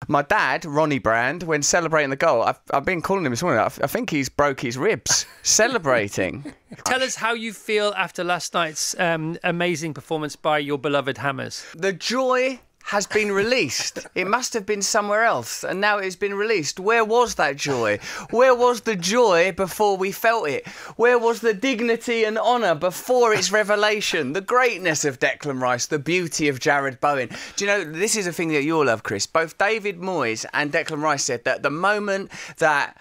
My dad, Ronnie Brand, when celebrating the goal, I've been calling him this morning, I think he's broke his ribs celebrating. Tell us how you feel after last night's amazing performance by your beloved Hammers. The joy has been released. It must have been somewhere else, and now it's been released. Where was that joy? Where was the joy before we felt it? Where was the dignity and honour before its revelation? The greatness of Declan Rice, the beauty of Jared Bowen. Do you know, this is a thing that you'll love, Chris. Both David Moyes and Declan Rice said that the moment that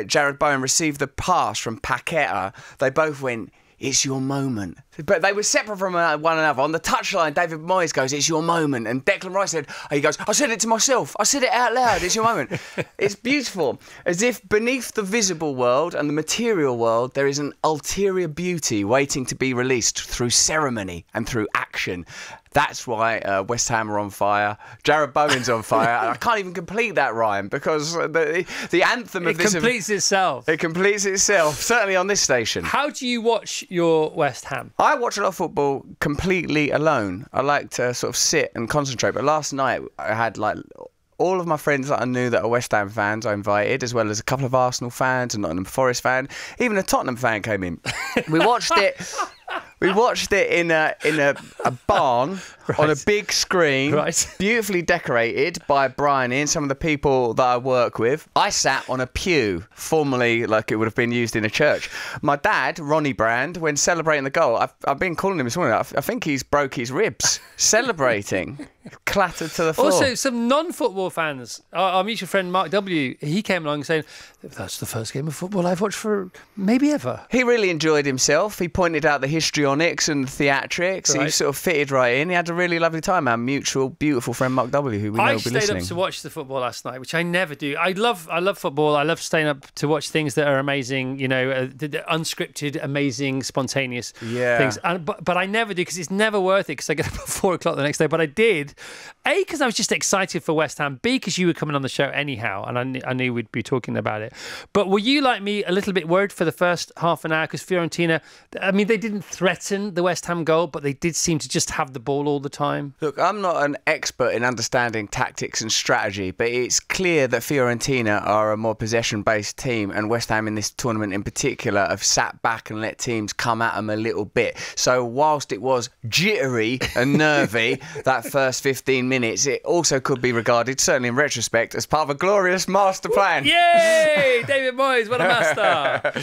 Jared Bowen received the pass from Paqueta, they both went, "It's your moment." But they were separate from one another. On the touchline, David Moyes goes, "It's your moment." And Declan Rice said, he goes, "I said it to myself. I said it out loud. It's your moment." It's beautiful. As if beneath the visible world and the material world, there is an ulterior beauty waiting to be released through ceremony and through action. That's why West Ham are on fire. Jared Bowen's on fire. I can't even complete that rhyme because the anthem of this... It completes itself. It completes itself, certainly on this station. How do you watch your West Ham? I watch a lot of football completely alone. I like to sort of sit and concentrate. But last night I had like all of my friends that I knew that are West Ham fans I invited, as well as a couple of Arsenal fans, a Nottingham Forest fan. Even a Tottenham fan came in. We watched it... We watched it in a barn on a big screen, beautifully decorated by Bryony and some of the people that I work with. I sat on a pew, formerly like it would have been used in a church. My dad, Ronnie Brand, when celebrating the goal, I've been calling him this morning, I think he's broke his ribs celebrating. Clattered to the floor. Also, some non-football fans. Our mutual friend Mark W, he came along saying, "That's the first game of football I've watched for maybe ever." He really enjoyed himself. He pointed out the histrionics and the theatrics. He sort of fitted right in. He had a really lovely time. Our mutual, beautiful friend Mark W, who we know will be listening. I stayed up to watch the football last night, which I never do. I love football. I love staying up to watch things that are amazing, you know, the unscripted, amazing, spontaneous things. But I never do because it's never worth it because I get up at 4 o'clock the next day. But I did. A, because I was just excited for West Ham. B, because you were coming on the show anyhow, and I knew we'd be talking about it. But were you, like me, a little bit worried for the first half an hour? Because Fiorentina, I mean, they didn't threaten the West Ham goal, but they did seem to just have the ball all the time. Look, I'm not an expert in understanding tactics and strategy, but it's clear that Fiorentina are a more possession-based team, and West Ham in this tournament in particular have sat back and let teams come at them a little bit. So whilst it was jittery and nervy, that first 15 minutes, it also could be regarded, certainly in retrospect, as part of a glorious master plan. Yay! David Moyes, what a master!